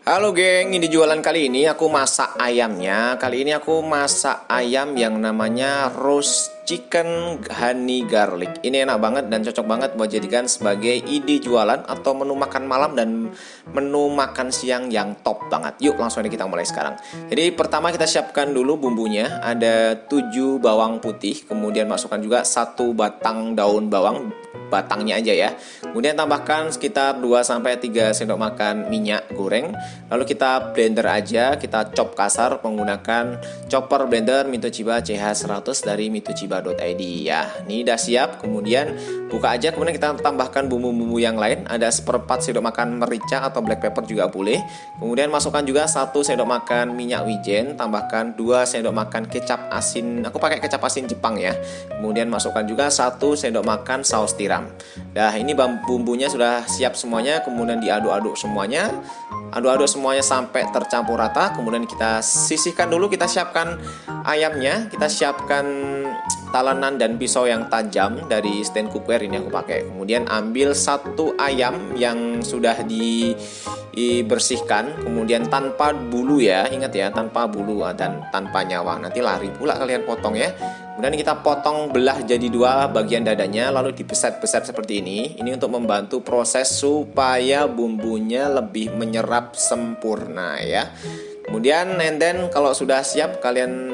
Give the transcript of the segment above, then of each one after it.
Halo geng, ini jualan kali ini aku masak ayamnya. Kali ini aku masak ayam yang namanya roast chicken honey garlic. Ini enak banget dan cocok banget buat jadikan sebagai ide jualan atau menu makan malam dan menu makan siang yang top banget. Yuk langsung aja kita mulai sekarang. Jadi pertama kita siapkan dulu bumbunya. Ada 7 bawang putih, kemudian masukkan juga 1 batang daun bawang, batangnya aja ya. Kemudian tambahkan sekitar 2-3 sendok makan minyak goreng. Lalu kita blender aja, kita chop kasar menggunakan chopper blender Mitochiba CH100 dari mitochiba.id ya. Ini udah siap, kemudian buka aja, kemudian kita tambahkan bumbu-bumbu yang lain. Ada 1/4 sendok makan merica atau black pepper juga boleh. Kemudian masukkan juga 1 sendok makan minyak wijen, tambahkan 2 sendok makan kecap asin. Aku pakai kecap asin Jepang ya. Kemudian masukkan juga 1 sendok makan saus tiram. Nah, ini bumbunya sudah siap semuanya, kemudian diaduk-aduk semuanya. Aduk-aduk semuanya sampai tercampur rata. Kemudian kita sisihkan dulu, kita siapkan ayamnya. Kita siapkan talenan dan pisau yang tajam dari stand cookware ini aku pakai. Kemudian ambil 1 ayam yang sudah dibersihkan, kemudian tanpa bulu ya. Ingat ya, tanpa bulu dan tanpa nyawa. Nanti lari pula kalian potong ya. Kemudian kita potong belah jadi 2 bagian dadanya, lalu dibeset-beset seperti ini. Ini untuk membantu proses supaya bumbunya lebih menyerap sempurna ya. Kemudian kalau sudah siap, kalian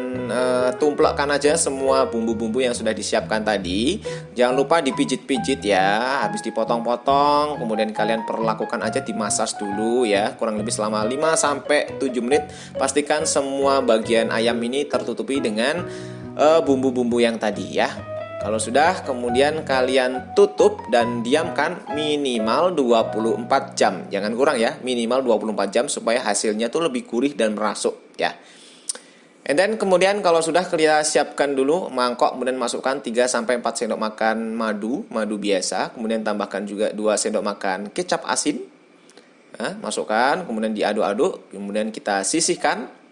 tumplekkan aja semua bumbu-bumbu yang sudah disiapkan tadi. Jangan lupa dipijit-pijit ya. Habis dipotong-potong, kemudian kalian perlakukan aja, dimasak dulu ya, kurang lebih selama 5-7 menit. Pastikan semua bagian ayam ini tertutupi dengan bumbu-bumbu yang tadi ya. Kalau sudah, kemudian kalian tutup dan diamkan minimal 24 jam. Jangan kurang ya, minimal 24 jam supaya hasilnya tuh lebih gurih dan merasuk ya. And then kemudian kalau sudah, kita siapkan dulu mangkok, kemudian masukkan 3-4 sendok makan madu biasa. Kemudian tambahkan juga 2 sendok makan kecap asin. Masukkan, kemudian diaduk-aduk, kemudian kita sisihkan.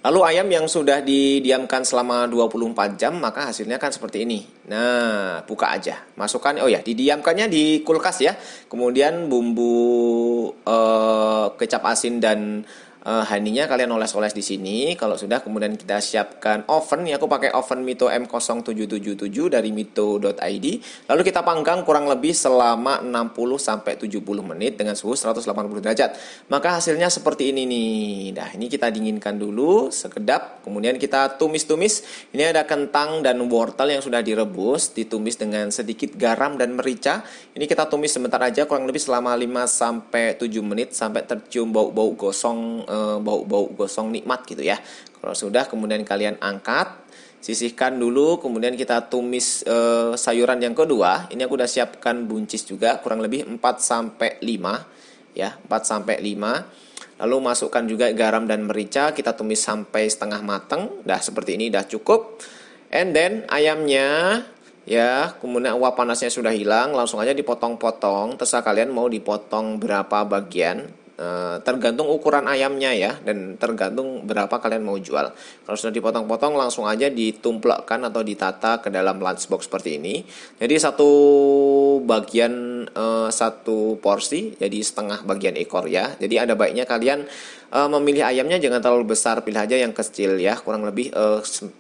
Lalu ayam yang sudah didiamkan selama 24 jam, maka hasilnya kan seperti ini. Nah, buka aja. Masukkan, didiamkannya di kulkas ya. Kemudian bumbu kecap asin dan honey-nya kalian oles-oles di sini. Kalau sudah, kemudian kita siapkan oven. Aku pakai oven Mito M0777 dari mito.id. Lalu kita panggang kurang lebih selama 60-70 menit dengan suhu 180 derajat. Maka hasilnya seperti ini nih. Nah, ini kita dinginkan dulu sekedap. Kemudian kita tumis-tumis. Ini ada kentang dan wortel yang sudah direbus, ditumis dengan sedikit garam dan merica. Ini kita tumis sebentar aja, kurang lebih selama 5-7 menit sampai tercium bau-bau gosong, bau-bau gosong nikmat gitu ya. Kalau sudah, kemudian kalian angkat, sisihkan dulu, kemudian kita tumis sayuran yang kedua. Ini aku udah siapkan buncis juga, kurang lebih 4-5 ya, 4-5. Lalu masukkan juga garam dan merica, kita tumis sampai setengah mateng. Dah seperti ini, dah cukup. And then ayamnya ya, kemudian uap panasnya sudah hilang, langsung aja dipotong-potong. Terserah kalian mau dipotong berapa bagian, tergantung ukuran ayamnya ya, dan tergantung berapa kalian mau jual. Kalau sudah dipotong-potong, langsung aja ditumplekkan atau ditata ke dalam lunchbox seperti ini. Jadi satu bagian, satu porsi, jadi setengah bagian ekor ya. Jadi ada baiknya kalian memilih ayamnya jangan terlalu besar, pilih aja yang kecil ya, kurang lebih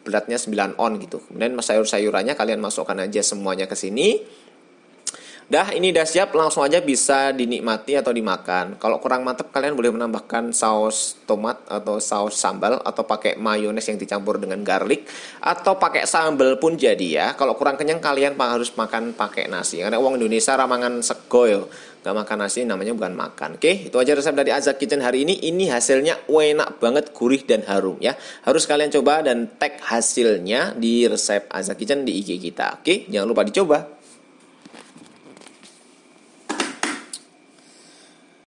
beratnya 9 on gitu. Kemudian sayur-sayurannya kalian masukkan aja semuanya ke sini. Dah, ini udah siap, langsung aja bisa dinikmati atau dimakan. Kalau kurang mantap, kalian boleh menambahkan saus tomat atau saus sambal, atau pakai mayones yang dicampur dengan garlic, atau pakai sambal pun jadi ya. Kalau kurang kenyang, kalian harus makan pakai nasi. Karena orang Indonesia ramangan sego yo, nggak makan nasi namanya bukan makan. Oke, itu aja resep dari Azak Kitchen hari ini. Ini hasilnya enak banget, gurih dan harum ya. Harus kalian coba dan tag hasilnya di resep Azak Kitchen di IG kita. Oke, jangan lupa dicoba.